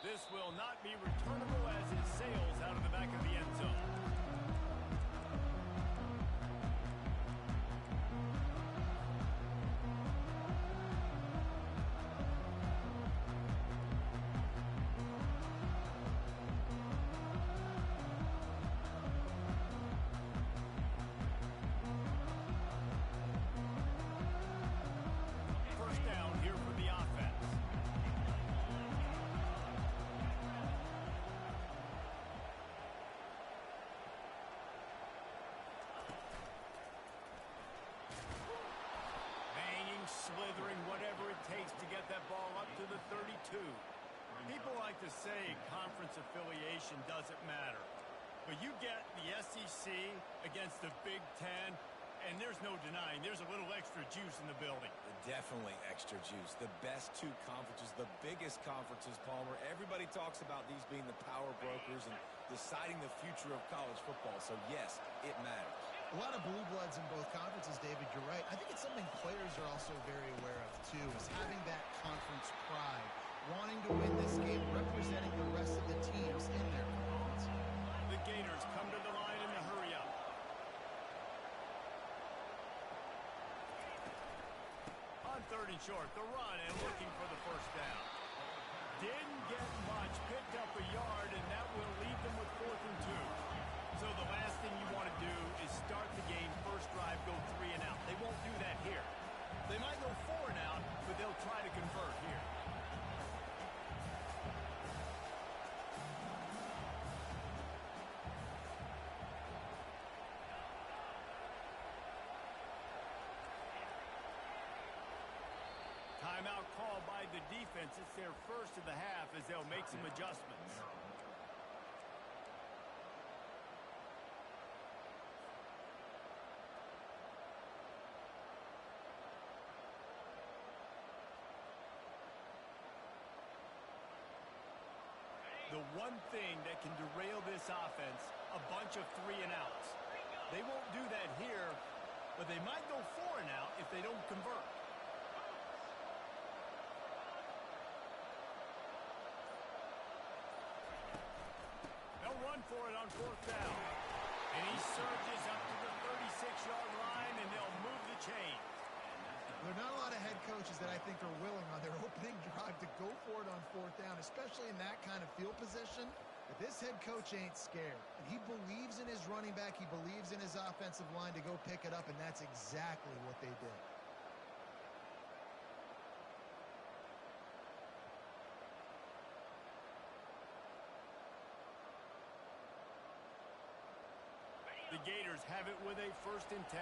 This will not be returnable as it sails out of the back of the end zone. First down here for the offense. Slithering, whatever it takes to get that ball up to the 32. People like to say conference affiliation doesn't matter. But you get the SEC against the Big Ten, and there's no denying there's a little extra juice in the building. Definitely extra juice. The best two conferences, the biggest conferences, Palmer. Everybody talks about these being the power brokers and deciding the future of college football. So, yes, it matters. A lot of blue bloods in both conferences, David, you're right. I think it's something players are also very aware of, too, is having that conference pride, wanting to win this game, representing the rest of the teams in their conference. The Gators come to the line in the hurry up. On 3rd and short, the run and looking for the first down. Didn't get much, picked up a yard, and that will leave them with 4th and 2. So the last thing you want to do is start the game, first drive, go 3 and out. They won't do that here. They might go 4 and out, but they'll try to convert here. Timeout called by the defense. It's their first of the half as they'll make some adjustments. The one thing that can derail this offense, a bunch of 3 and outs. They won't do that here, but they might go 4 and out if they don't convert. They'll run for it on 4th down. And he surges up to the 36-yard line, and they'll move the chain. There are not a lot of head coaches that I think are willing on their opening drive to go for it on 4th down, especially in that kind of field position. But this head coach ain't scared. And he believes in his running back. He believes in his offensive line to go pick it up, and that's exactly what they did. The Gators have it with a 1st and 10.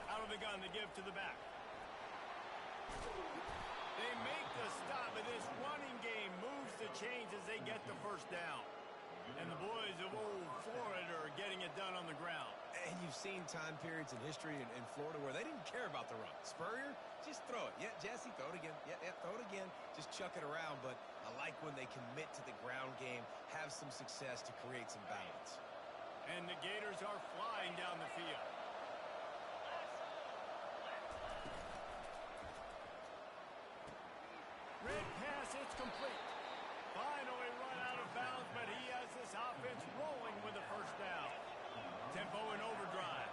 Out of the gun to give to the back. They make the stop, and this running game moves the chains as they get the first down. And the boys of old Florida are getting it done on the ground. And you've seen time periods in history in Florida where they didn't care about the run. Spurrier, just throw it. Yeah, Jesse, throw it again. Yeah, throw it again. Just chuck it around. But I like when they commit to the ground game, have some success to create some balance. And the Gators are flying down the field. Red pass, it's complete. Finally run out of bounds, but he has this offense rolling with the first down. Tempo and overdrive.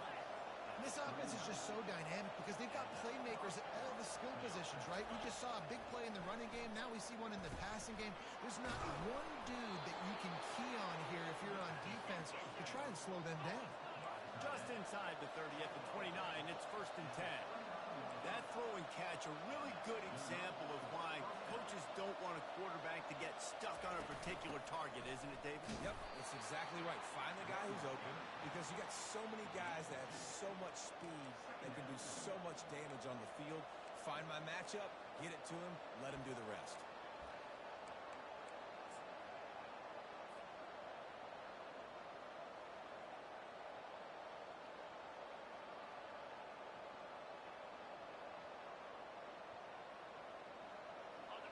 And this offense is just so dynamic because they've got playmakers at all the skill positions, right? We just saw a big play in the running game. Now we see one in the passing game. There's not one dude that you can key on here if you're on defense to try and slow them down. Just inside the 30 at the 29, it's 1st and 10. That throw and catch, a really good example of why coaches don't want a quarterback to get stuck on a particular target, isn't it, David? Yep, that's exactly right. Find the guy who's open because you got so many guys that have so much speed that can do so much damage on the field. Find my matchup, get it to him, let him do the rest.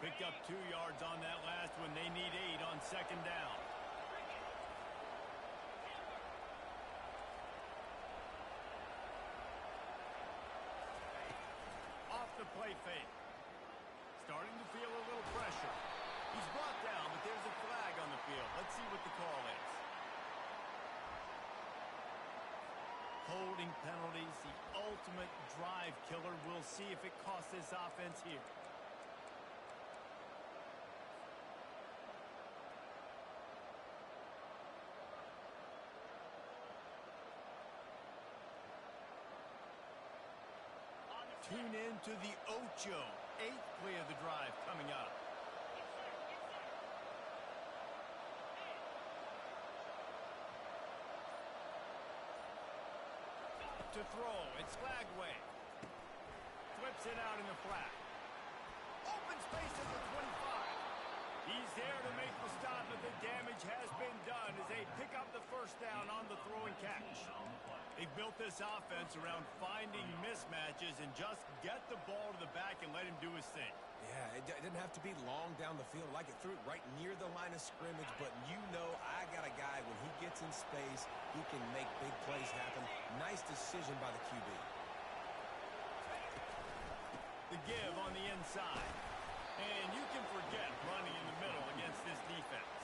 Picked up 2 yards on that last one. They need 8 on 2nd down. He's brought down, but there's a flag on the field. Let's see what the call is. Holding penalties, the ultimate drive killer. We'll see if it costs this offense here. Tune in to the Ocho. 8th play of the drive coming up. To throw, it's Flagway. Flips it out in the flat. Open space at the 25. He's there to make the stop, but the damage has been done as they pick up the first down on the throw and catch. They've built this offense around finding mismatches and just get the ball to the back and let him do his thing. Yeah, it didn't have to be long down the field. Like it threw it right near the line of scrimmage, but you know I got a guy, when he gets in space, he can make big plays happen. Nice decision by the QB. The give on the inside. And you can forget running in the middle against this defense.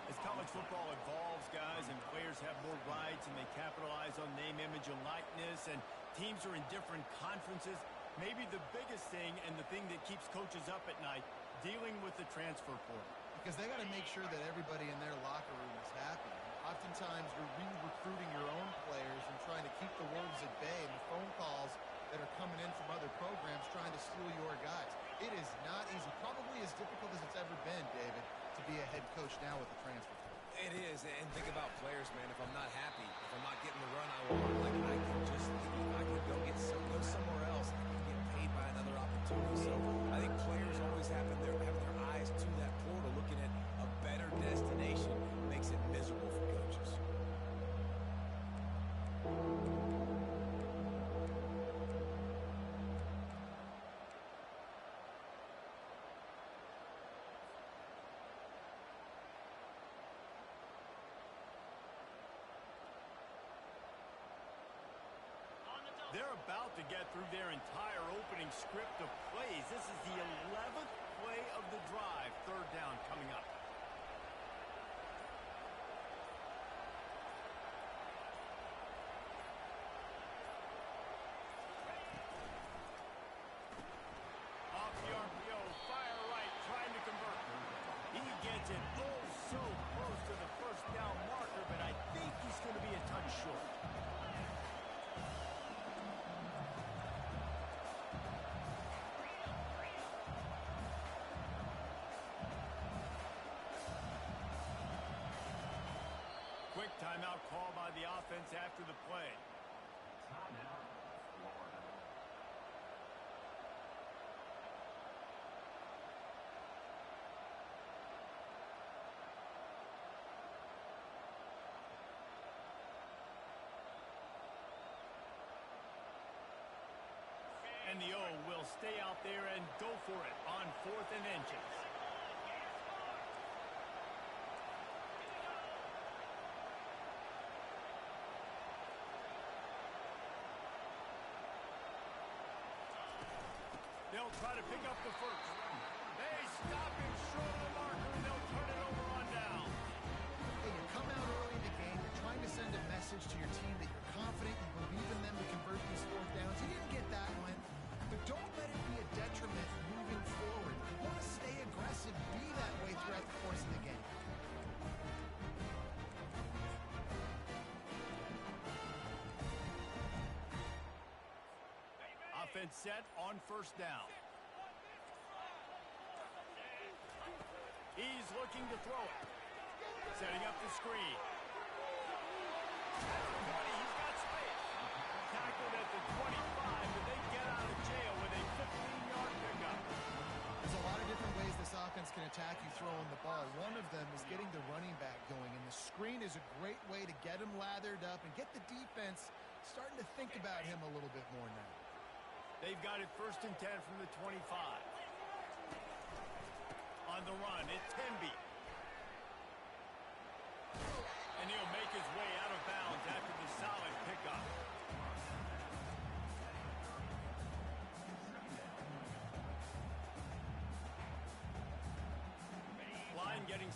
As college football evolves, guys, and players have more rights and they capitalize on name, image, and likeness, and teams are in different conferences, maybe the biggest thing and the thing that keeps coaches up at night, dealing with the transfer portal. Because they got to make sure that everybody in their locker room is happy. Oftentimes, you're re-recruiting your own players and trying to keep the wolves at bay, and the phone calls that are coming in from other programs trying to steal your guys. It is not easy, probably as difficult as it's ever been, David, to be a head coach now with the transfer portal. It is, and think about players, man. If I'm not happy, if I'm not getting the run I want, like I can just leave. I can go somewhere else. I can get paid by another opportunity. So I think players always have their eyes to that portal, looking at a better destination. Makes it miserable for coaches. They're about to get through their entire opening script of plays. This is the 11th play of the drive. 3rd down coming up. Off the RPO, fire right, trying to convert. He gets it oh so close to the first down marker, but I think he's going to be a touch short. Quick timeout call by the offense after the play. Timeout, Florida. And the O will stay out there and go for it on 4th and inches. They'll try to pick up the first. They stop him short of the marker, and they'll turn it over on down. Hey, you come out early in the game, you're trying to send a message to your team that you're confident, you believe in them to convert these 4th downs. You didn't get that one, but don't let it be a detriment moving forward. You want to stay aggressive, be that way throughout the course of the game. Offense set on 1st down. He's looking to throw it. Setting up the screen. At the 20, he's got space. Tackled at the 25, but they get out of jail with a 15-yard pickup. There's a lot of different ways this offense can attack you throwing the ball. One of them is getting the running back going, and the screen is a great way to get him lathered up and get the defense starting to think about him a little bit more now. They've got it 1st and 10 from the 25. On the run, it's Temby. And he'll make his way out of bounds after the solid pickup.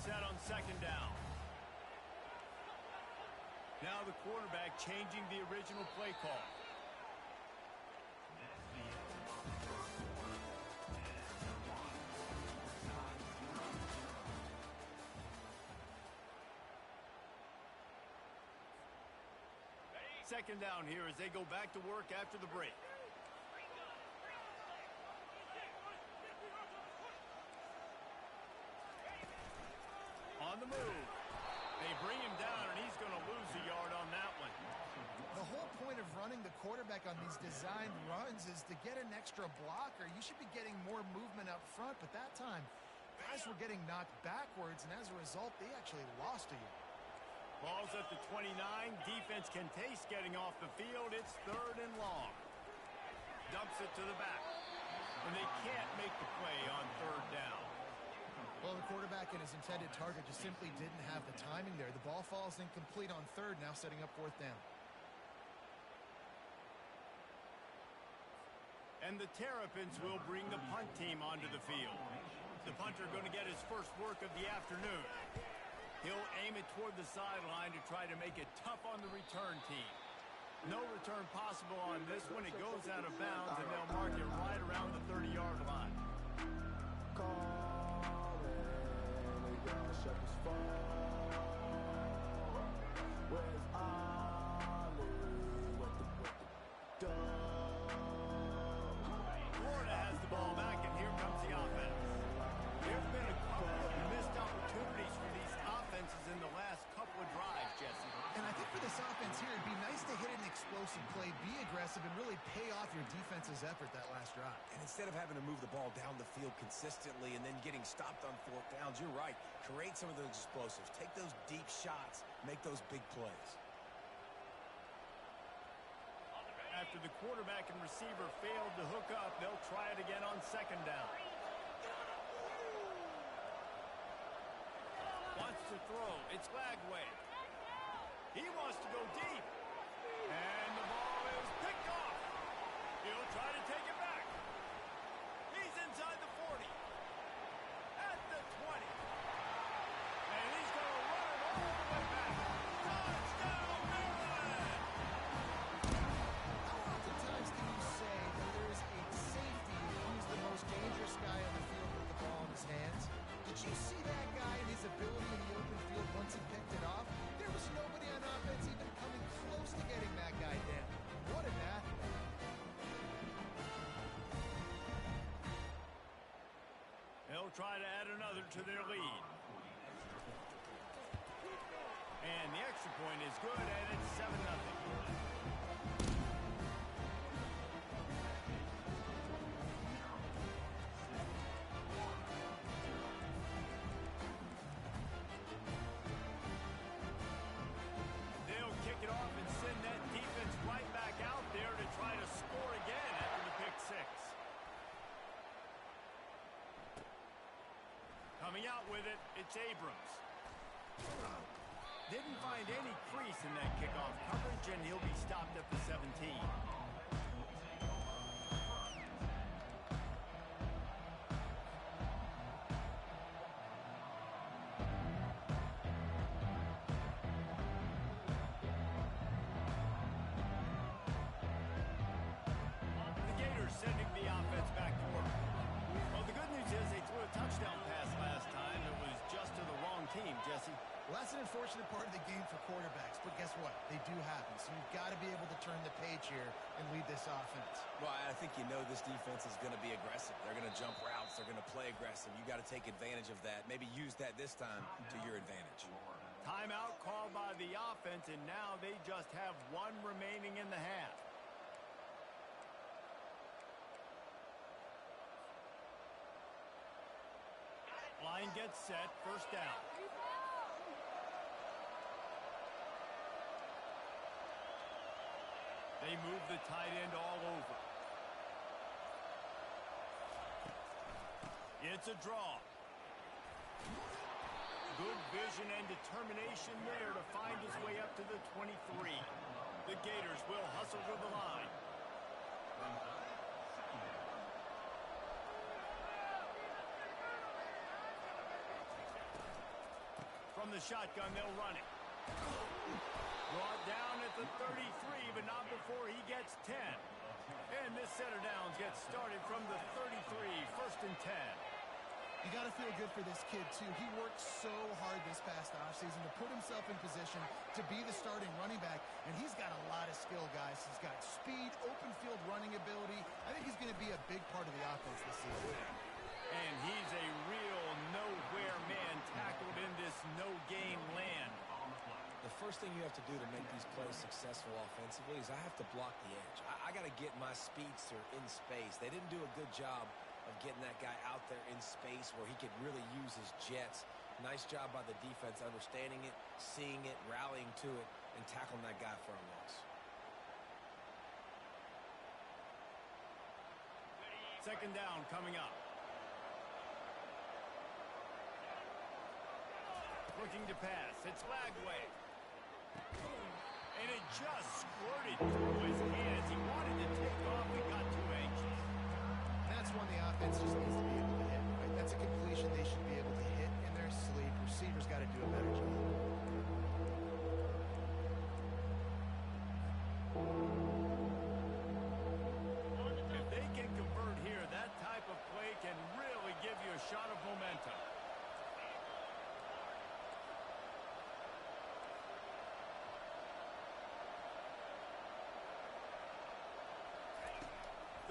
set on second down. Now the quarterback changing the original play call. Second down here as they go back to work after the break. On the move. They bring him down, and he's going to lose a yard on that one. The whole point of running the quarterback on these designed runs is to get an extra blocker. You should be getting more movement up front, but that time, guys were getting knocked backwards, and as a result, they actually lost a yard. Ball's at the 29. Defense can taste getting off the field. It's 3rd and long. Dumps it to the back. And they can't make the play on 3rd down. Well, the quarterback and his intended target just simply didn't have the timing there. The ball falls incomplete on 3rd, now setting up 4th down. And the Terrapins will bring the punt team onto the field. The punter going to get his first work of the afternoon. He'll aim it toward the sideline to try to make it tough on the return team. No return possible on this one. It goes out of bounds, and they'll mark it right around the 30-yard line. Florida has the ball back, and here comes the offense. There's been a couple of missed opportunities for these offenses in the last couple of drives, Jesse. And I think for this offense here, it'd be nice to hit an explosive play, be aggressive, and really pay off your defense's effort that last drive. And instead of having to move the ball down the field consistently and then getting stopped on 4th downs, you're right. Create some of those explosives. Take those deep shots. Make those big plays. After the quarterback and receiver failed to hook up, they'll try it again on 2nd down. Wants to throw. It's Lagway. He wants to go deep. And the ball is picked off. He'll try to take it back. He's inside the 40. At the 20. And he's going to run it all the way back. Touchdown, Maryland! How oftentimes can you say that there is a safety who's the most dangerous guy on the field with the ball in his hands? Did you see that guy and his ability in the open field once he picked it off? There was nobody on offense even coming close to getting that guy down. What an athlete. They'll try to add another to their lead. And the extra point is good, and it's 7-0. They'll kick it off and send that defense right back out there to try to score again after the pick 6. Coming out with it, it's Abrams. Didn't find any crease in that kickoff coverage, and he'll be stopped at the 17. The Gators sending the offense back to work. Well, the good news is they threw a touchdown pass last time. It was just to the wrong team, Jesse. Well, that's an unfortunate part of the game for quarterbacks, but guess what? They do happen, so you've got to be able to turn the page here and lead this offense. Well, I think you know this defense is going to be aggressive. They're going to jump routes. They're going to play aggressive. You got to take advantage of that. Maybe use that this time to your advantage. Timeout called by the offense, and now they just have one remaining in the half. Line gets set, 1st down. They move the tight end all over. It's a draw. Good vision and determination there to find his way up to the 23. The Gators will hustle to the line. From the shotgun, they'll run it. Brought down at the 33, but not before he gets 10. And this set of downs gets started from the 33, 1st and 10. You got to feel good for this kid, too. He worked so hard this past offseason to put himself in position to be the starting running back, and he's got a lot of skill, guys. He's got speed, open field running ability. I think he's going to be a big part of the offense this season. And he's a real nowhere man tackled in this no-gain land. The first thing you have to do to make these plays successful offensively is I have to block the edge. I got to get my speedster in space. They didn't do a good job of getting that guy out there in space where he could really use his jets. Nice job by the defense understanding it, seeing it, rallying to it, and tackling that guy for a loss. Second down coming up. Looking to pass. It's Lagway. And it just squirted through his hands. He wanted to take off and got too anxious. That's one the offense just needs to be able to hit, right? That's a completion they should be able to hit in their sleep. Receivers got to do a better job. If they can convert here, that type of play can really give you a shot of momentum.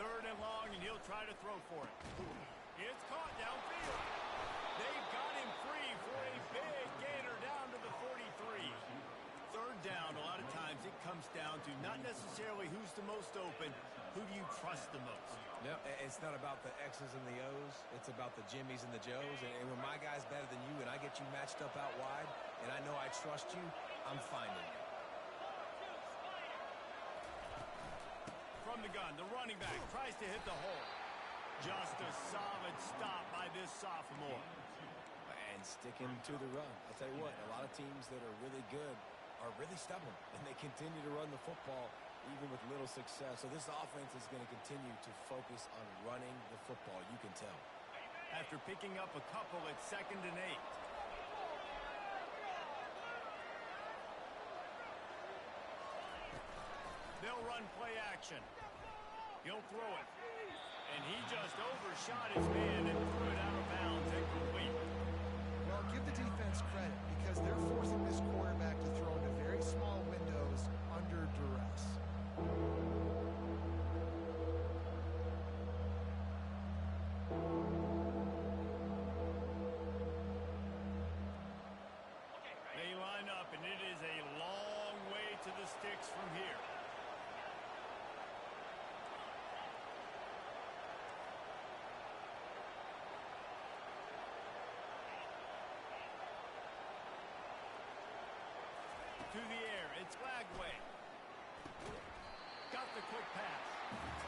Third and long, and he'll try to throw for it. It's caught downfield. They've got him free for a big gainer down to the 43. Third down, a lot of times it comes down to not necessarily who's the most open, who do you trust the most? No, it's not about the X's and the O's. It's about the Jimmies and the Joes. And when my guy's better than you and I get you matched up out wide and I know I trust you, I'm finding you. From the gun, the running back tries to hit the hole. Just a solid stop by this sophomore. And sticking to the run. I'll tell you what, a lot of teams that are really good are really stubborn, and they continue to run the football even with little success. So this offense is going to continue to focus on running the football, you can tell. After picking up a couple at 2nd and 8. They'll run play action. He'll throw it. And he just overshot his man and threw it out of bounds incomplete. Well, give the defense credit because they're forcing this quarterback to throw into very small windows under duress. They line up, and it is a long way to the sticks from here. To the air, it's Lagway. Got the quick pass.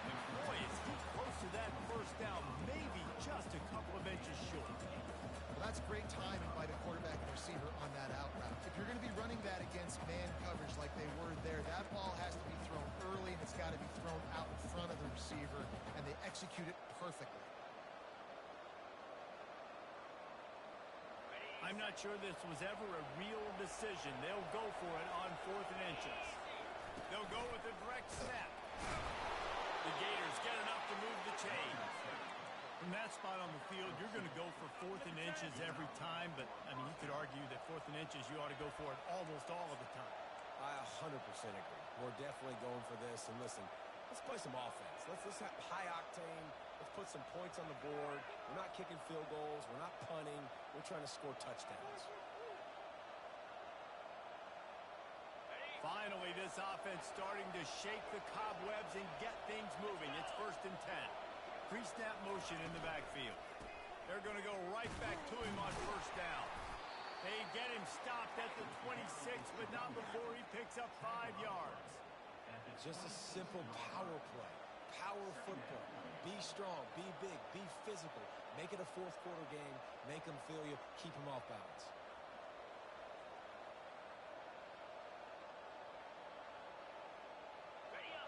And boy, is he close to that first down, maybe just a couple of inches short. Well, that's great timing by the quarterback and receiver on that out route. If you're going to be running that against man coverage like they were there, that ball has to be thrown early, and it's got to be thrown out in front of the receiver, and they execute it perfectly. I'm not sure this was ever a real decision. They'll go for it on 4th and inches. They'll go with a direct snap. The Gators get enough to move the chains. From that spot on the field, you're going to go for 4th and inches every time, but, I mean, you could argue that 4th and inches, you ought to go for it almost all of the time. I 100% agree. We're definitely going for this. And listen, let's play some offense. Let's have high octane. Let's put some points on the board. We're not kicking field goals. We're not punting. We're trying to score touchdowns. Finally, this offense starting to shake the cobwebs and get things moving. It's 1st and 10. Pre-snap motion in the backfield. They're going to go right back to him on 1st down. They get him stopped at the 26, but not before he picks up 5 yards. Just a simple power play. Power football. Be strong. Be big. Be physical. Make it a 4th quarter game. Make them feel you. Keep them off balance.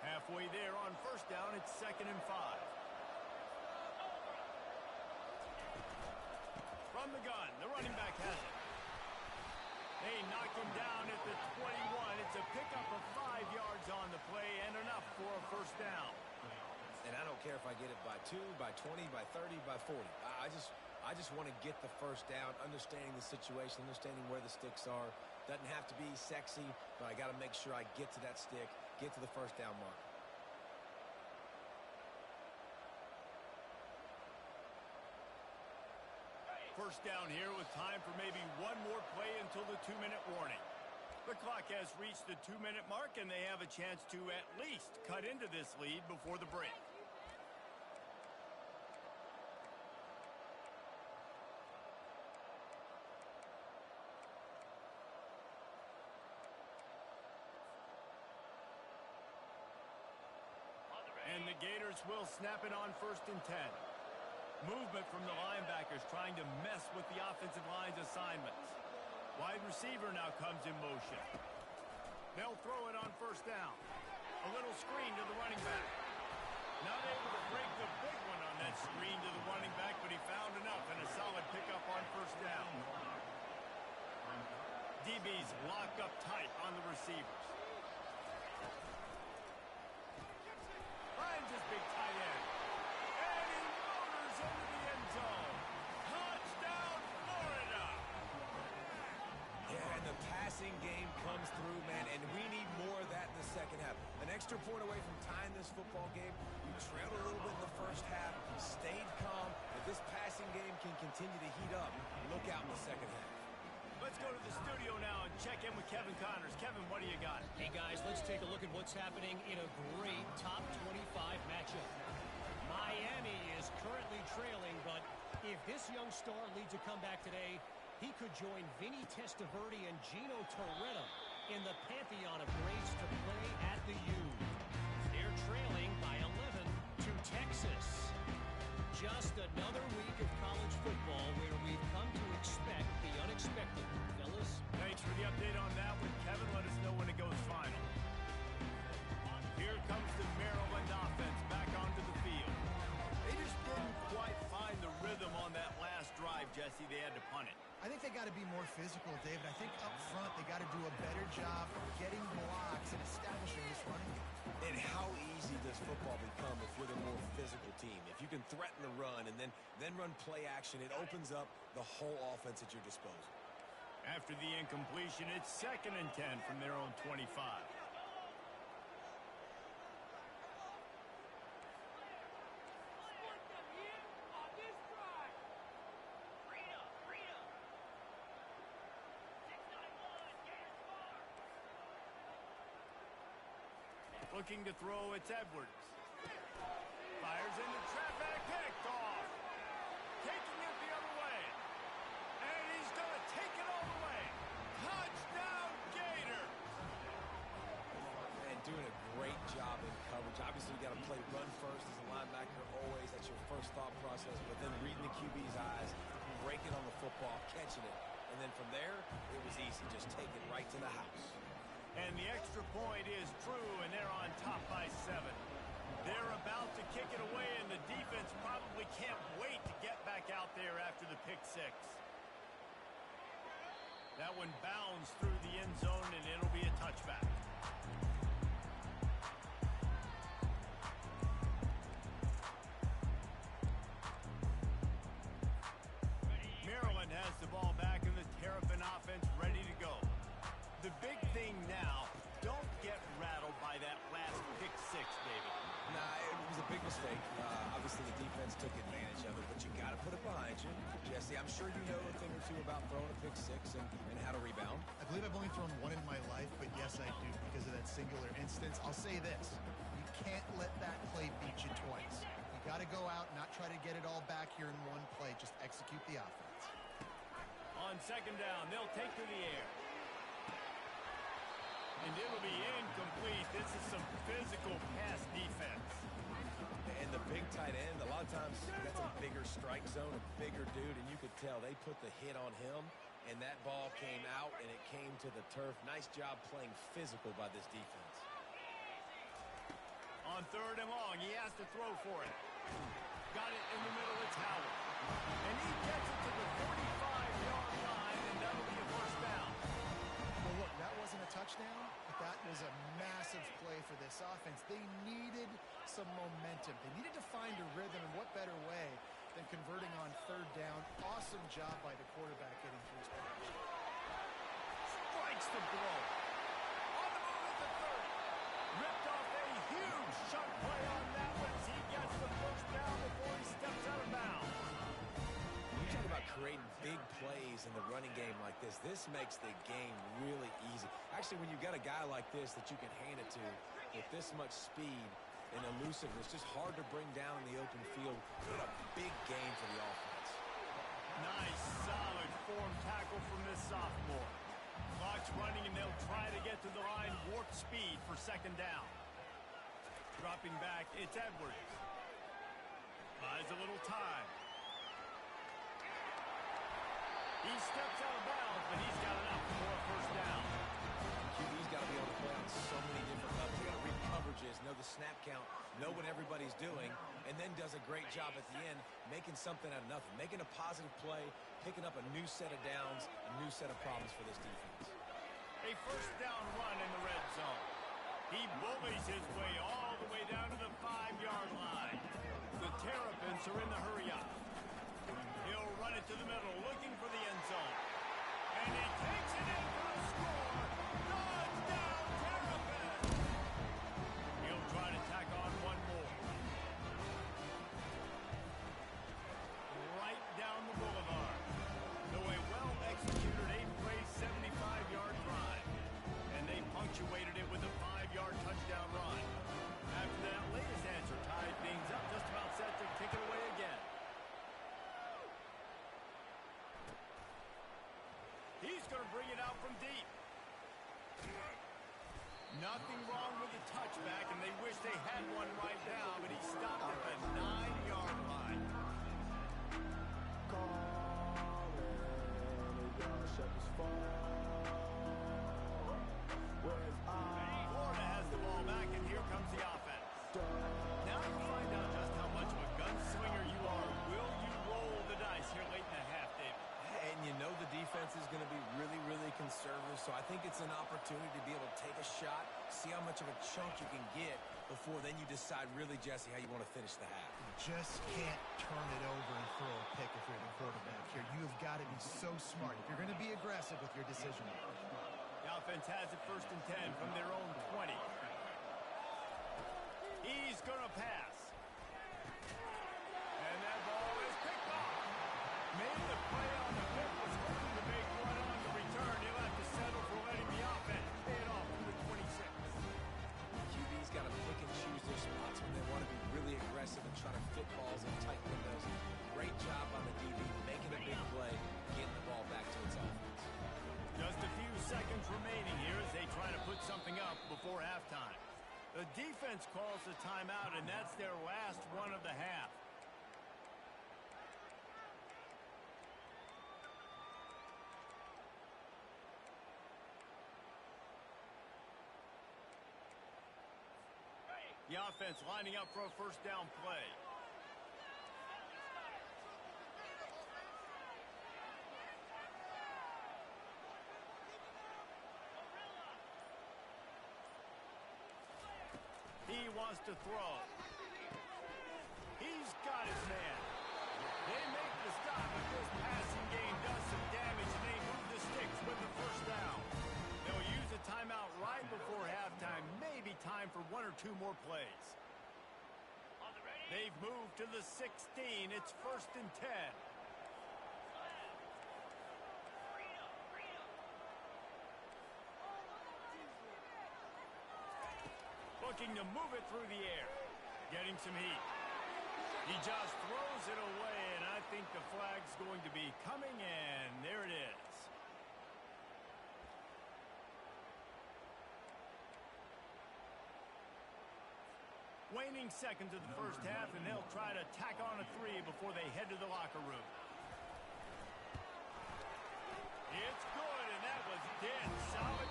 Halfway there on 1st down, it's 2nd and 5. From the gun, the running back has it. They knocked him down at the 21. It's a pickup of 5 yards on the play and enough for a first down. And I don't care if I get it by 2, by 20, by 30, by 40. I just want to get the first down, understanding the situation, understanding where the sticks are. Doesn't have to be sexy, but I got to make sure I get to that stick, get to the first down mark. First down here with time for maybe one more play until the 2-minute warning. The clock has reached the 2-minute mark, and they have a chance to at least cut into this lead before the break. And the Gators will snap it on 1st and 10. Movement from the linebackers trying to mess with the offensive line's assignments. Wide receiver now comes in motion. They'll throw it on 1st down. A little screen to the running back. Not able to break the big one on that screen to the running back, but he found enough and a solid pickup on 1st down. DB's locked up tight on the receivers. Finds his big tight end. And he motors into the end zone. Touchdown, Florida! Yeah, and the passing game comes through, man, and we need more of that in the second half. An extra point away from tying this football game. We trailed a little bit in the first half, stayed calm. If this passing game can continue to heat up, look out in the second half. Let's go to the studio now and check in with Kevin Connors. Kevin, what do you got? Hey, guys, let's take a look at what's happening in a great top 25 matchup. Miami is currently trailing, but if this young star leads a comeback today, he could join Vinny Testaverde and Gino Torretta in the pantheon of greats to play at the U. They're trailing by 11 to Texas. Just another week of college football where we've come to expect the unexpected. Fellas? Thanks for the update on that one, Kevin. Let us know when it goes final. Here comes the Maryland offense back onto the field. They just didn't quite find the rhythm on that last drive, Jesse. They had to punt it. I think they got to be more physical, David. I think up front they got to do a better job of getting blocks and establishing this running game. And how easy does football become if you're the more physical team? If you can threaten the run and then run play action, it opens up the whole offense at your disposal. After the incompletion, it's 2nd and 10 from their own 25. Looking to throw, it's Edwards. Fires into traffic, picked off. Taking it the other way. And he's going to take it all the way. Touchdown, Gators! And doing a great job in coverage. Obviously, you got to play run first as a linebacker always. That's your first thought process. But then reading the QB's eyes, breaking on the football, catching it. And then from there, it was easy. Just take it right to the house. And the extra point is true, and they're on top by 7. They're about to kick it away, and the defense probably can't wait to get back out there after the pick 6. That one bounds through the end zone, and it'll be a touchback. Maryland has the ball back, and the Terrapin offense ready to go. The big thing now, don't get rattled by that last pick 6, David. Nah, it was a big mistake. Obviously, the defense took advantage of it, but you got to put it behind you. Jesse, I'm sure you know a thing or two about throwing a pick 6 and how to rebound. I believe I've only thrown one in my life, but yes, I do because of that singular instance. I'll say this. You can't let that play beat you twice. You got to go out, not try to get it all back here in one play. Just execute the offense. On 2nd down, they'll take to the air. And it'll be incomplete. This is some physical pass defense. And the big tight end, a lot of times that's a bigger strike zone, a bigger dude, and you could tell they put the hit on him, and that ball came out, and it came to the turf. Nice job playing physical by this defense. On 3rd and long, he has to throw for it. Got it in the middle, it's Howard. And he gets it to the 45-yard line, and that'll be a first down. was a massive play for this offense. They needed some momentum. They needed to find a rhythm, and what better way than converting on third down. Awesome job by the quarterback getting through his pass. Strikes the blow. On the move at the 30. Ripped off a huge chunk play on that one as he gets the first down before he steps out of bounds. You talk about creating big plays in the running game like this. This makes the game really easy. Actually, when you've got a guy like this that you can hand it to with this much speed and elusiveness, just hard to bring down in the open field. What a big game for the offense. Nice, solid form tackle from this sophomore. Clock's running, and they'll try to get to the line warp speed for second down. Dropping back, it's Edwards. Buys a little time. He steps out of bounds, but he's got enough for a first down. QB's got to be able to play on so many different levels. They got to read coverages, know the snap count, know what everybody's doing, and then does a great job at the end making something out of nothing, making a positive play, picking up a new set of downs, a new set of problems for this defense. A first down run in the red zone. He bullies his way all the way down to the 5-yard line. The Terrapins are in the hurry-up. He'll run it to the middle, looking for the end zone. And he takes it in for a score. Touchdown, Terrapins! He'll try to tack on one more. Right down the boulevard. Though a well-executed 8-play, 75-yard drive. And they punctuated it with a 5-yard touchdown run. After that latest answer tied things up, just about set to kick it away again. He's going to bring it out from deep. Nothing wrong with the touchback, and they wish they had one right now, but he stopped at the 9-yard line. Florida has the ball back, and here comes the offense. Now you find out just how much of a gunslinger you are. Will you roll the dice here late in the half, David? And you know the defense is going to be really, really conservative, so I think it's an opportunity to be able to take a shot, see how much of a chunk you can get before then you decide really, Jesse, how you want to finish the half. You just can't turn it over and throw a pick if you're the quarterback here. You have got to be so smart if you're going to be aggressive with your decision making. The offense has it first and 10 from their own 20. He's going to pass. And that ball is picked off. Made the play on the pick, was hoping to make one on the return. He'll have to settle for letting the offense pay it off from the 26. QB's got to pick and choose their spots when they want to be really aggressive and try to fit balls in tight windows. Great job on the DB, making a big play, getting the ball back to its offense. Just a few seconds remaining here as they try to put something up before halftime. The defense calls a timeout, and that's their last one of the half. The offense lining up for a first down play. He wants to throw. He's got his man. They make the stop, but this passing game does some damage, and they move the sticks with the first down. They'll use a timeout right before halftime. Maybe time for one or two more plays. They've moved to the 16. It's first and 10. Looking to move it through the air. Getting some heat. He just throws it away, and I think the flag's going to be coming, and there it is. Waning seconds of the first half, and they'll try to tack on a 3 before they head to the locker room. It's good, and that was dead solid.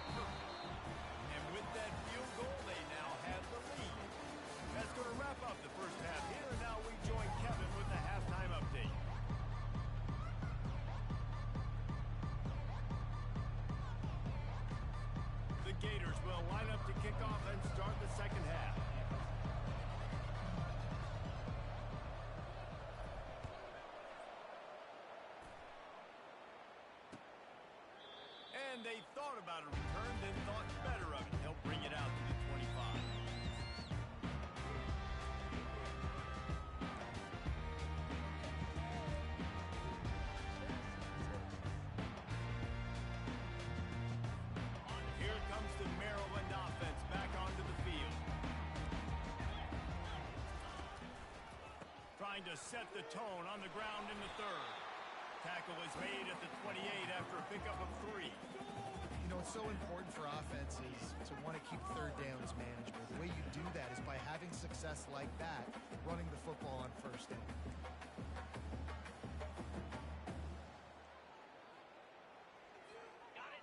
And with that field goal, they now have the lead. That's going to wrap up the first half here, and now we join Kevin with the halftime update. The The Gators will line up to kick off and start the second half. And they thought about a return, then thought better of it. He'll bring it out to the 25. Here comes the Maryland offense back onto the field. Trying to set the tone on the ground in the third. Tackle is made at the 28 after a pickup of 3. You know, it's so important for offenses to want to keep third downs manageable. The way you do that is by having success like that, running the football on first down.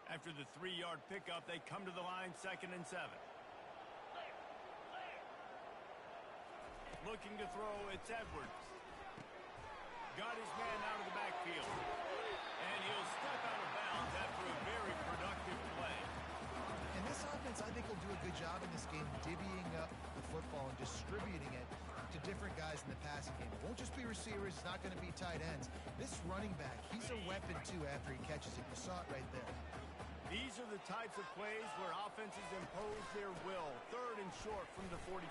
After the 3-yard pickup, they come to the line, 2nd and 7. Looking to throw, it's Edwards. Got his man out of the backfield. And he'll step out of bounds after a very productive play. And this offense, I think, will do a good job in this game divvying up the football and distributing it to different guys in the passing game. It won't just be receivers. It's not going to be tight ends. This running back, he's a weapon, too, after he catches it. You saw it right there. These are the types of plays where offenses impose their will. 3rd and short from the 45.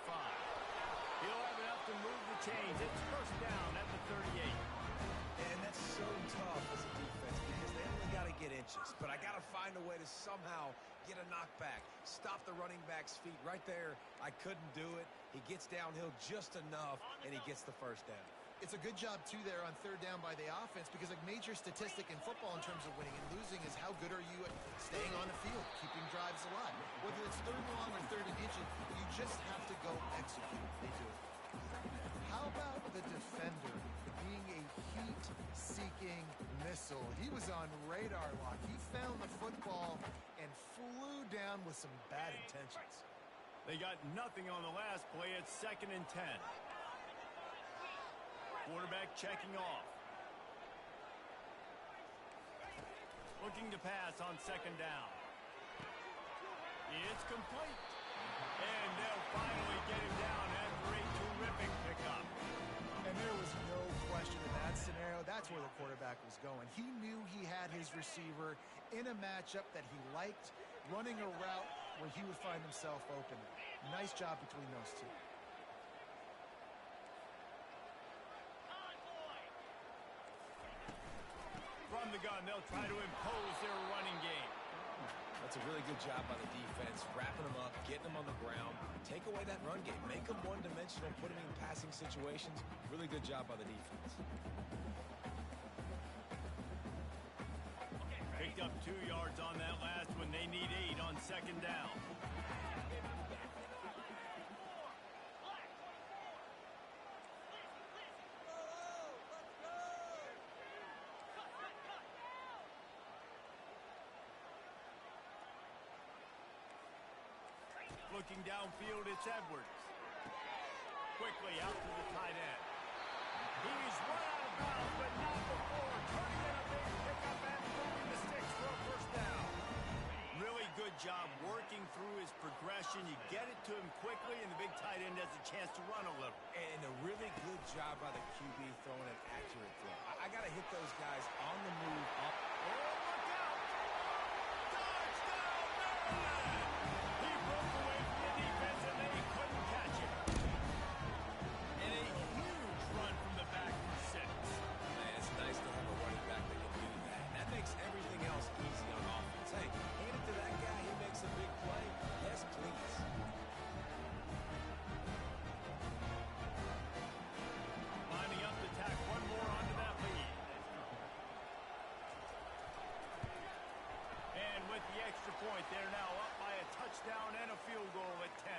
He'll have enough to move the chains. It's first down at the 38. And that's so tough as a defense because they only got to get inches. But I got to find a way to somehow get a knockback, stop the running back's feet. Right there, I couldn't do it. He gets downhill just enough, and he gets the first down. It's a good job, too, there on 3rd down by the offense because a major statistic in football in terms of winning and losing is how good are you at staying on the field, keeping drives alive. Whether it's 3rd and long or 3rd and inches, you just have to go execute. They do it. How about the defender being a heat-seeking missile? He was on radar lock. He found the football and flew down with some bad intentions. They got nothing on the last play. It's 2nd and 10. Quarterback checking off. Looking to pass on 2nd down. It's complete. And they'll finally get him down after a terrific pickup. And there was no question in that scenario. That's where the quarterback was going. He knew he had his receiver in a matchup that he liked, running a route where he would find himself open. Nice job between those two. From the gun, they'll try to impose their running game. That's a really good job by the defense, wrapping them up, getting them on the ground, take away that run game, make them one-dimensional, put them in passing situations. Really good job by the defense. Picked up 2 yards on that last one. They need 8 on 2nd down. Looking downfield, it's Edwards. Quickly out to the tight end. He's run out of bounds, but not before. Turning in a big pickup and moving the sticks for a first down. Really good job working through his progression. You get it to him quickly, and the big tight end has a chance to run a little. And a really good job by the QB throwing an accurate throw. I got to hit those guys on the move. Up. Oh, look out! Touchdown, Maryland! He broke away from the defense, and they couldn't catch him. And a huge run from the back for 6. Man, it's nice to have a running back that can do that. That makes everything else easy on offense. Hey, hand it to that guy. He makes a big play. Yes, please. Lining up to tack one more onto that lead. And with the extra point, they're now up by a touchdown and a field goal at 10.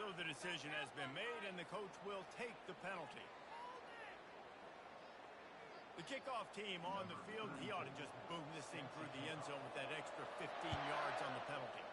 So the decision has been made, and the coach will take the penalty. The kickoff team on the field, he ought to just boom this thing through the end zone with that extra 15 yards on the penalty.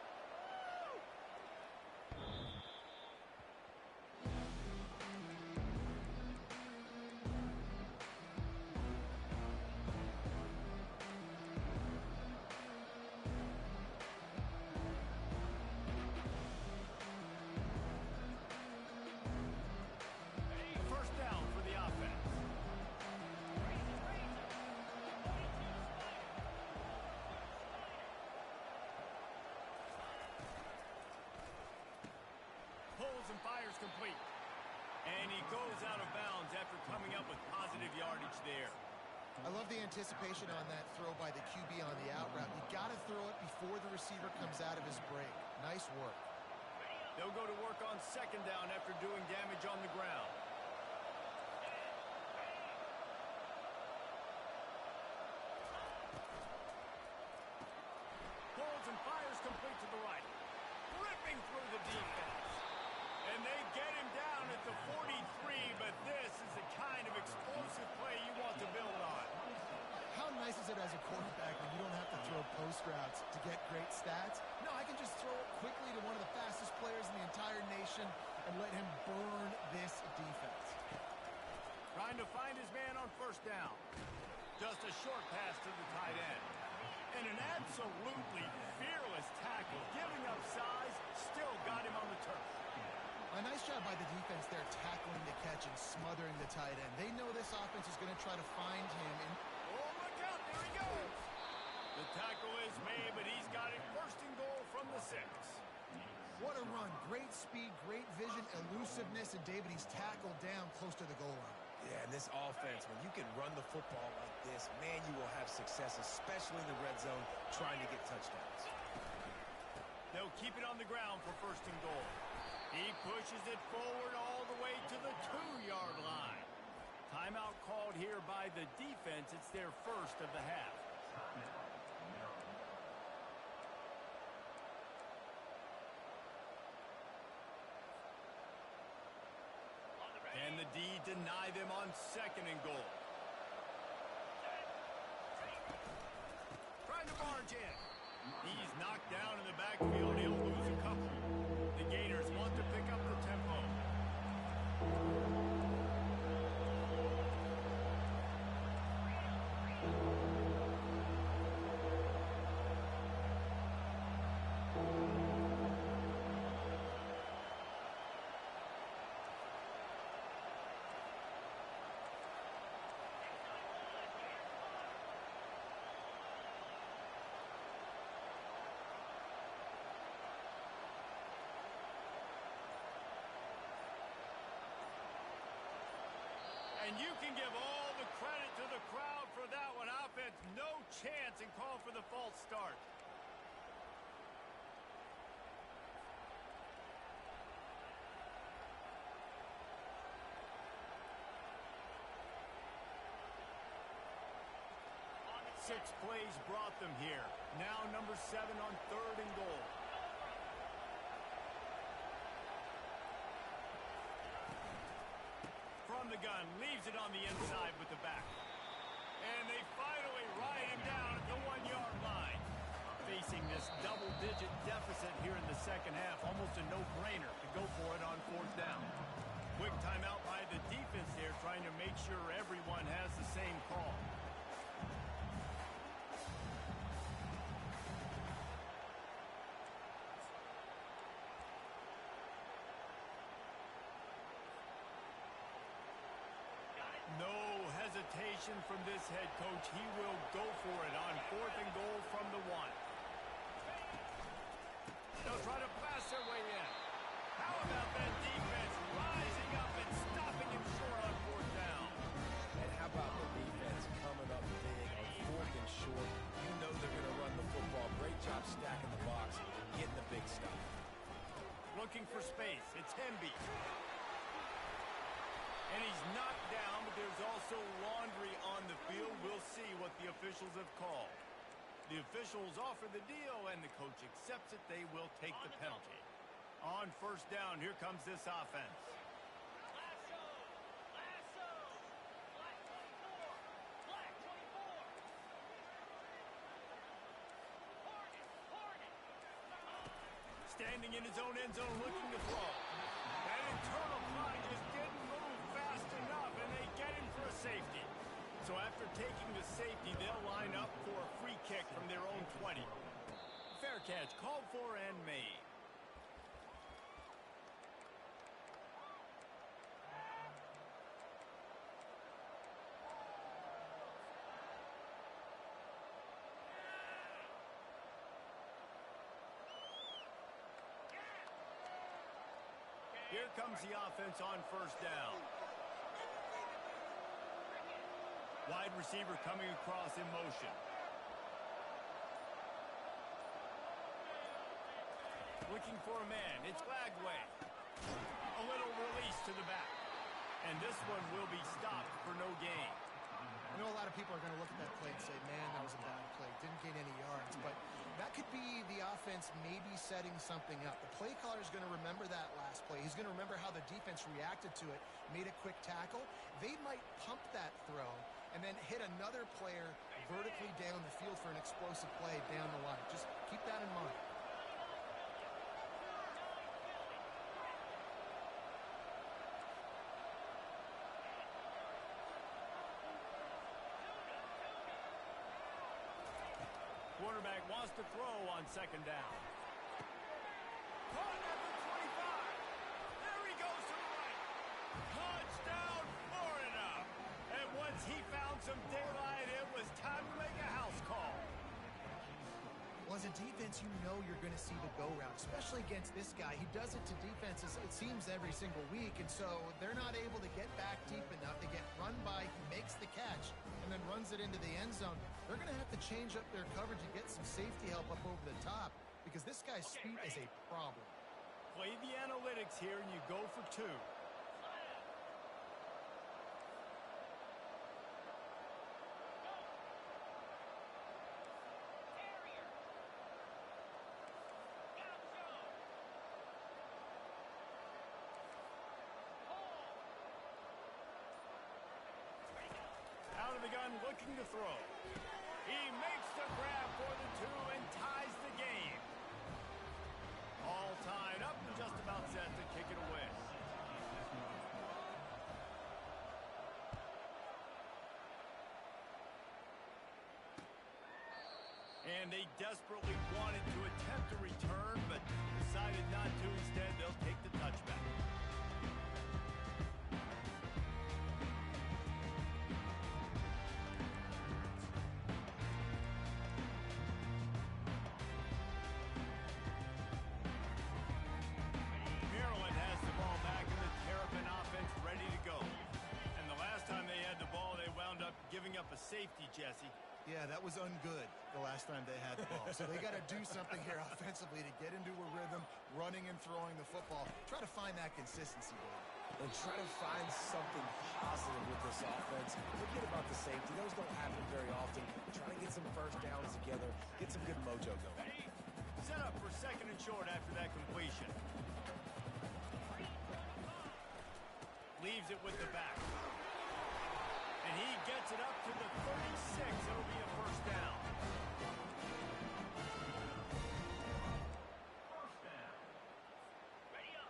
is complete. And he goes out of bounds after coming up with positive yardage there. I love the anticipation on that throw by the QB on the out route. You got to throw it before the receiver comes out of his break. Nice work. They'll go to work on second down after doing damage on the ground. Pulls and fires complete to the right. Ripping through the defense. And they get him down at the 43, but this is the kind of explosive play you want to build on. How nice is it as a quarterback when you don't have to throw post routes to get great stats? No, I can just throw it quickly to one of the fastest players in the entire nation and let him burn this defense. Trying to find his man on first down. Just a short pass to the tight end. And an absolutely fearless tackle. Giving up size, still got him on the turf. A nice job by the defense there tackling the catch and smothering the tight end. They know this offense is going to try to find him. Oh, look out. There he goes. The tackle is made, but he's got it first and goal from the 6. What a run. Great speed, great vision, elusiveness, and David, he's tackled down close to the goal line. Yeah, and this offense, when you can run the football like this, man, you will have success, especially in the red zone, trying to get touchdowns. They'll keep it on the ground for first and goal. He pushes it forward all the way to the 2-yard line. Timeout called here by the defense. It's their first of the half. Can the D deny them on second and goal? Trying to barge in. He's knocked down in the backfield. He'll lose a couple. The Gators want to pick up the tempo. And you can give all the credit to the crowd for that one. Offense, no chance, and call for the false start. Six plays brought them here. Now number 7 on third and goal. From the gun, leaves it on the inside with the back. And they finally ride him down at the 1-yard line. Facing this double-digit deficit here in the second half, almost a no-brainer to go for it on fourth down. Quick timeout by the defense there, trying to make sure everyone has the same call. No hesitation from this head coach. He will go for it on fourth and goal from the 1. They'll try to pass their way in. How about that defense rising up and stopping him short on fourth down? And how about the defense coming up big on fourth and short? You know they're going to run the football. Great job stacking the box, getting the big stuff. Looking for space. It's Hemby. And he's knocked down, but there's also laundry on the field. We'll see what the officials have called. The officials offer the deal, and the coach accepts it. They will take the penalty. On first down, here comes this offense. Standing in his own end zone looking to throw. That internal line just didn't move fast enough, and they get him for a safety. So after taking the safety, they'll line up for a free kick from their own 20. Fair catch, called for and made. Here comes the offense on first down. Wide receiver coming across in motion. Looking for a man. It's Lagway. A little release to the back. And this one will be stopped for no gain. I know a lot of people are going to look at that play and say, man, that was a bad play. Didn't gain any yards. But that could be the offense maybe setting something up. The play caller is going to remember that last play. He's going to remember how the defense reacted to it, made a quick tackle. They might pump that throw and then hit another player vertically down the field for an explosive play down the line. Just keep that in mind. Quarterback wants to throw on second down. Caught at the 25. There he goes to the right. Touchdown, Florida. And once he found some daylight, it was time to make a house call. Well, as a defense, you know you're going to see the go route, especially against this guy. He does it to defenses, it seems, every single week, and so they're not able to get back deep enough. They get run by, he makes the catch, and then runs it into the end zone. They're going to have to change up their coverage and get some safety help up over the top because this guy's speed is a problem. Play the analytics here, and you go for two. Out of the gun, looking to throw. He makes the grab for the two and ties the game. All tied up and just about set to kick it away. And they desperately wanted to attempt a return, but decided not to. Instead, they'll take the touchback. Giving up a safety, Jesse. Yeah, that was ungood the last time they had the ball. So they got to do something here offensively to get into a rhythm, running and throwing the football. Try to find that consistency, Billy. And try to find something positive with this offense. Forget about the safety. Those don't happen very often. Try to get some first downs together. Get some good mojo going. Set up for second and short after that completion. Leaves it with the back. And he gets it up to the 36. It'll be a first down. First down. Ready up.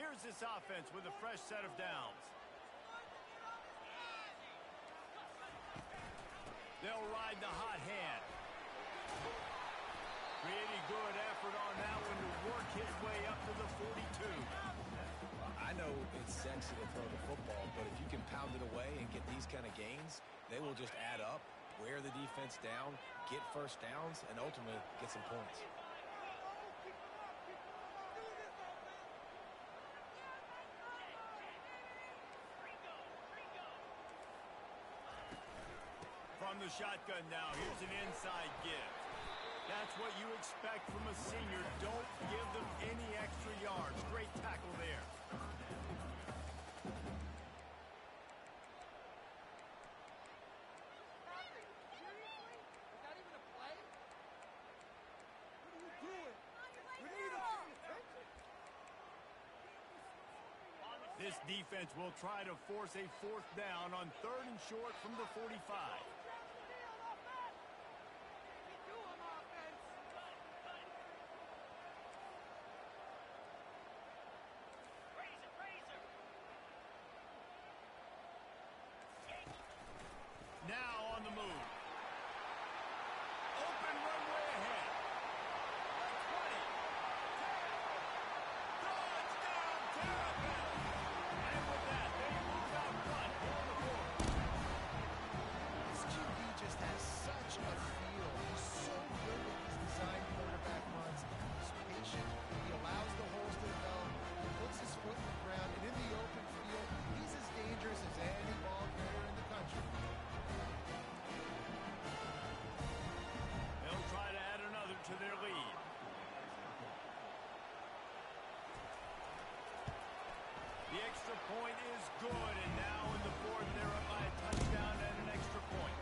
Here's this offense with a fresh set of downs. They'll ride the hot hand. Pretty good effort on that one to work his way up to the 42. I know it's sexy to throw the football, but if you can pound it away and get these kind of gains, they will just add up, wear the defense down, get first downs, and ultimately get some points. From the shotgun now, here's an inside give. That's what you expect from a senior. Don't give them any extra yards. Great tackle there. This defense will try to force a fourth down on third and short from the 45. Now on the move. Open runway point is good, and now in the fourth, they're up by a touchdown and an extra point.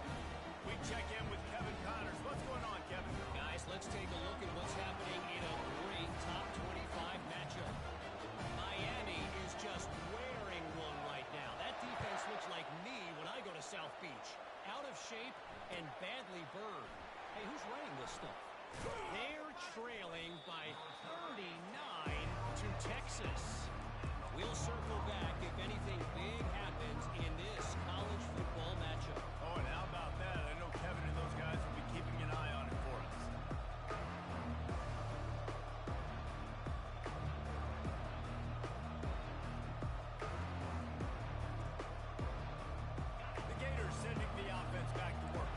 We check in with Kevin Connors. What's going on, Kevin? Guys, let's take a look at what's happening in a great top 25 matchup. Miami is just wearing one right now. That defense looks like me when I go to South Beach. Out of shape and badly burned. Hey, who's running this stuff? They're trailing by 39 to Texas. We'll circle back if anything big happens in this college football matchup. Oh, and how about that? I know Kevin and those guys will be keeping an eye on it for us. The Gators sending the offense back to work.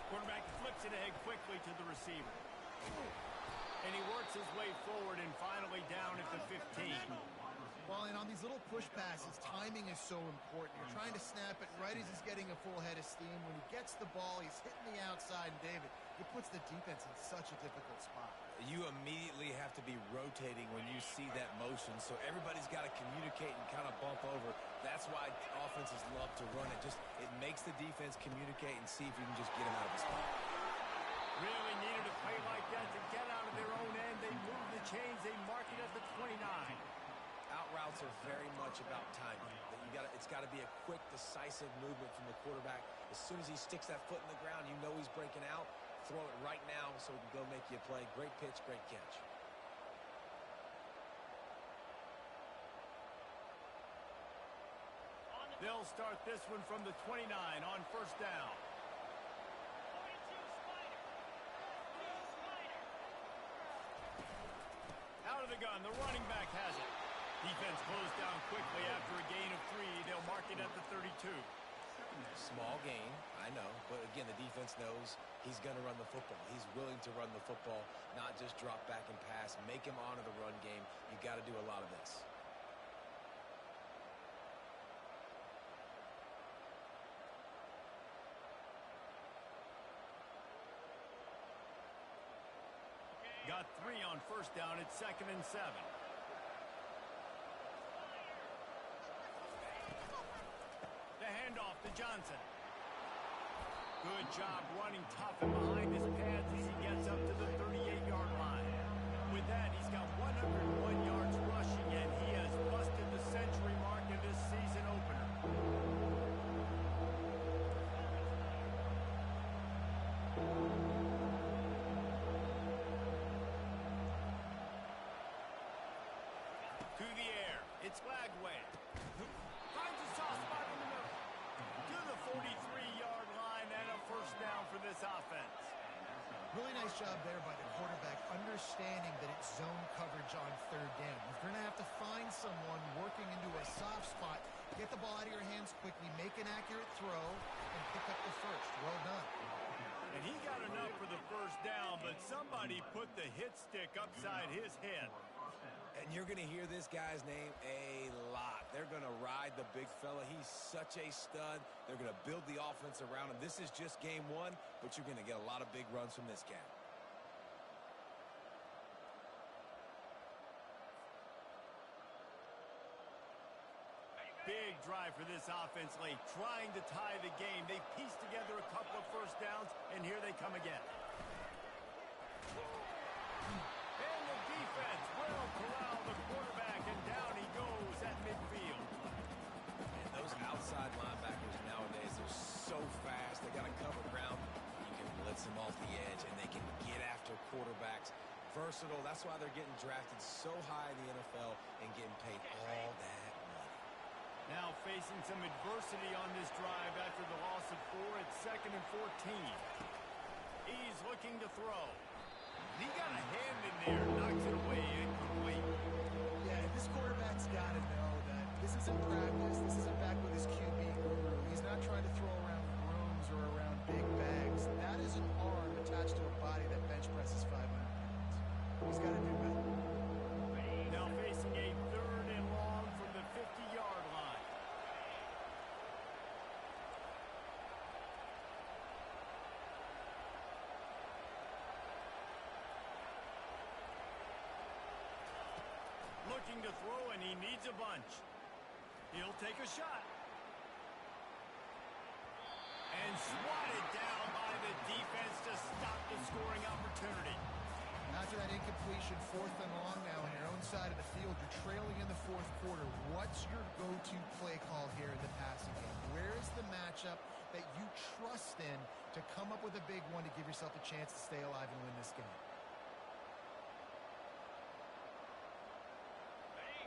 Quarterback flips it ahead quickly to the receiver. And he works his way forward and finally down at the 15. Well, and on these little push passes, timing is so important. You're trying to snap it right as he's getting a full head of steam. When he gets the ball, he's hitting the outside. And, David, it puts the defense in such a difficult spot. You immediately have to be rotating when you see that motion, so everybody's got to communicate and kind of bump over. That's why offenses love to run it. It makes the defense communicate and see if you can just get him out of the spot. Really needed a play like that to get out of their own end. They move the chains. They mark it at the 29. Out routes are very much about timing. It's got to be a quick, decisive movement from the quarterback. As soon as he sticks that foot in the ground, you know he's breaking out. Throw it right now so he can go make you a play. Great pitch, great catch. They'll start this one from the 29 on first down. Out of the gun, the running back has it. Defense closed down quickly after a gain of 3. They'll mark it at the 32. Small gain, I know, but again, the defense knows he's going to run the football. He's willing to run the football, not just drop back and pass, make him honor the run game. You got to do a lot of this. Got 3 on first down. It's 2nd and 7. The handoff to Johnson. Good job running tough and behind his pads as he gets up to the 38-yard line. With that, he's got 101 yards rushing, and he has busted the century mark in this season opener. To the air. It's Lagway. Finds a soft spot in the middle. To the 43-yard line and a first down for this offense. Really nice job there by the quarterback, understanding that it's zone coverage on third down. You're going to have to find someone working into a soft spot, get the ball out of your hands quickly, make an accurate throw, and pick up the first. Well done. And he got enough for the first down, but somebody put the hit stick upside his head. And you're going to hear this guy's name a lot. They're going to ride the big fella. He's such a stud. They're going to build the offense around him. This is just game 1, but you're going to get a lot of big runs from this guy. Big drive for this offense late, trying to tie the game. They pieced together a couple of first downs, and here they come again. And the defense will corral the quarterback, and down he goes at midfield. And those outside linebackers nowadays, they're so fast. They got to cover ground. You can blitz them off the edge, and they can get after quarterbacks. Versatile. That's why they're getting drafted so high in the NFL and getting paid all that money. Now facing some adversity on this drive after the loss of 4. It's 2nd and 14. He's looking to throw. He got a hand in there, knocks it away, incomplete. Yeah, this quarterback's got to know that this isn't practice. This isn't back with his QB guru. He's not trying to throw around brooms or around big bags. That is an arm attached to a body that bench presses 500 pounds. He's got to do better. Now facing a 3rd and long from the 50-yard line. He needs a bunch. He'll take a shot. And swatted down by the defense to stop the scoring opportunity. After that incompletion, 4th and long now on your own side of the field, you're trailing in the 4th quarter. What's your go-to play call here in the passing game? Where is the matchup that you trust in to come up with a big one to give yourself a chance to stay alive and win this game?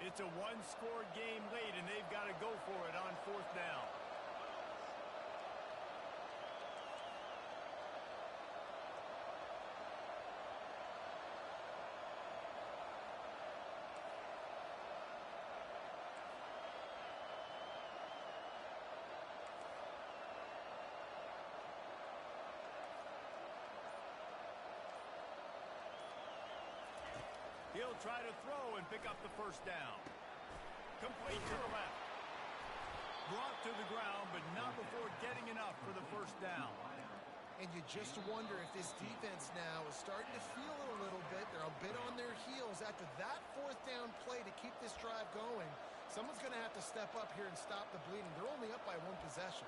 It's a one-score game late, and they've got to go for it on 4th down. He'll try to throw and pick up the first down. Complete to the left. Brought to the ground, but not before getting enough for the first down. And you just wonder if this defense now is starting to feel it a little bit. They're a bit on their heels after that 4th down play to keep this drive going. Someone's going to have to step up here and stop the bleeding. They're only up by 1 possession.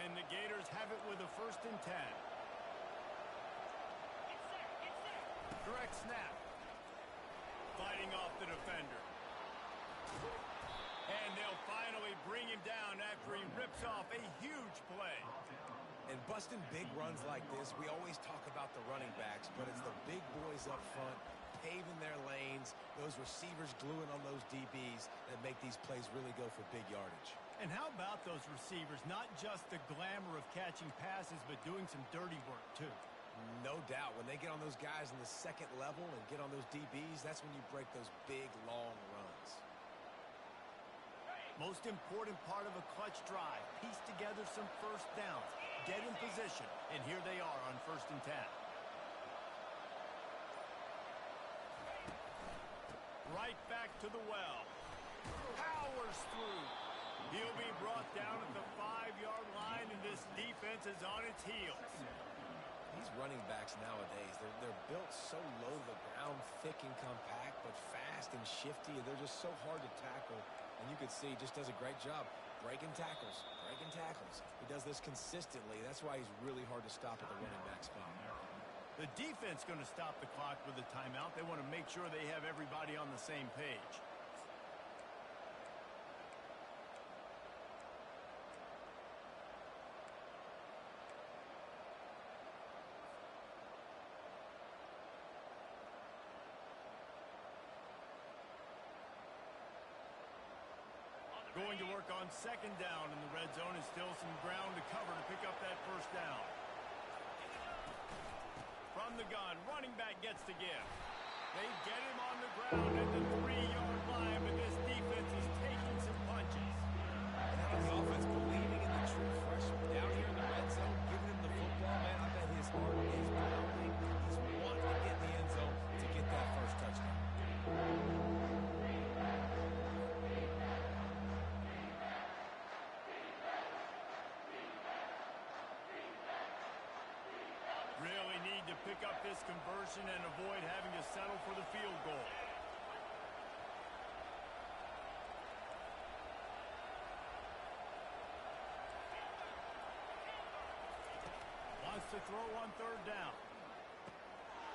And the Gators have it with a 1st and 10. Direct snap. Fighting off the defender. And they'll finally bring him down after he rips off a huge play. And busting big runs like this, we always talk about the running backs, but it's the big boys up front, paving their lanes, those receivers gluing on those DBs that make these plays really go for big yardage. And how about those receivers? Not just the glamour of catching passes, but doing some dirty work, too. No doubt. When they get on those guys in the 2nd level and get on those DBs, that's when you break those big, long runs. Most important part of a clutch drive. Piece together some first downs. Get in position. And here they are on 1st and 10. Right back to the well. Powers through. He'll be brought down at the 5-yard line, and this defense is on its heels. These running backs nowadays, they're built so low to the ground, thick and compact, but fast and shifty. They're just so hard to tackle. And you can see he just does a great job breaking tackles, breaking tackles. He does this consistently. That's why he's really hard to stop at the running back spot. The defense going to stop the clock with a timeout. They want to make sure they have everybody on the same page. Going to work on 2nd down in the red zone, and still some ground to cover to pick up that first down. From the gun, running back gets the give. They get him on the ground at the 3-yard line, but this defense is taking some punches. And how the offense believing in the true freshman down here in the red zone, giving him the football, man, I bet his heart is pounding. He's wanting to get in the end zone to get that first touchdown. Really need to pick up this conversion and avoid having to settle for the field goal. Wants to throw on 3rd down.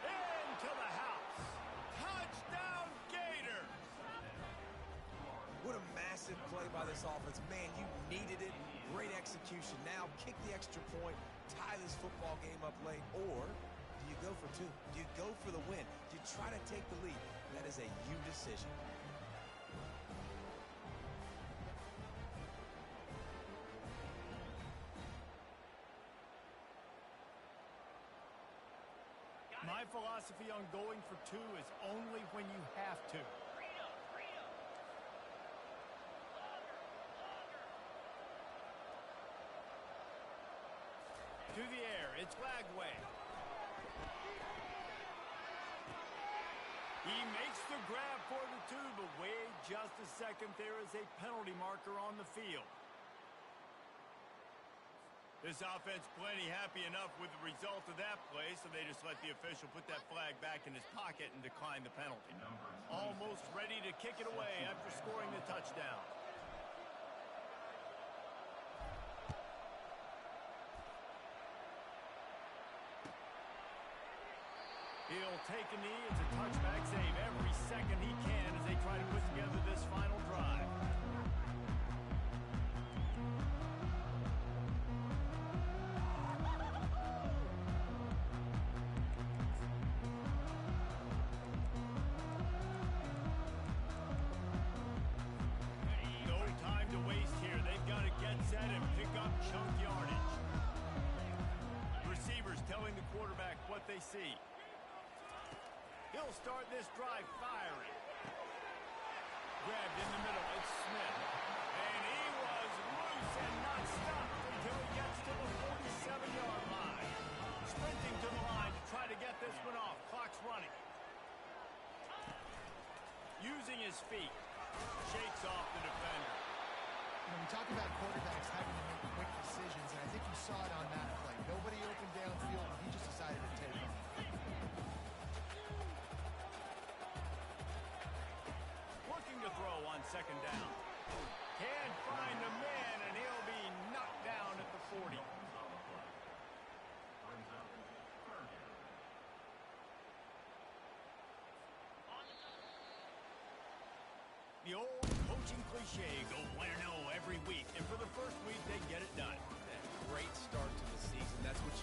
Into the house. Touchdown, Gators! What a massive play by this offense. Man, you needed it. Great execution. Now kick the extra point, tie this football game up late, or do you go for 2? Do you go for the win? Do you try to take the lead? That is a you decision. My philosophy on going for 2 is only when you have to. To the air, it's Lagway. He makes the grab for the 2, but wait just a second. There is a penalty marker on the field. This offense plenty happy enough with the result of that play, so they just let the official put that flag back in his pocket and decline the penalty. Almost ready to kick it away after scoring the touchdown. He'll take a knee. It's a touchback save every second he can as they try to put together this final drive. No time to waste here. They've got to get set and pick up chunk yardage. Receivers telling the quarterback what they see. He'll start this drive firing. Grabbed in the middle. It's Smith. And he was loose and not stopped until he gets to the 47-yard line. Sprinting to the line to try to get this one off. Clock's running. Using his feet. Shakes off the defender. You know, we talk about quarterbacks having to make quick decisions, and I think you saw it on that play. Nobody opened downfield, and he just decided to take off. Looking to throw on second down. Can't find a man, and he'll be knocked down at the 40. The old coaching cliche, go win or no every week. And for the first week, they get it done. Great start to the season. That's what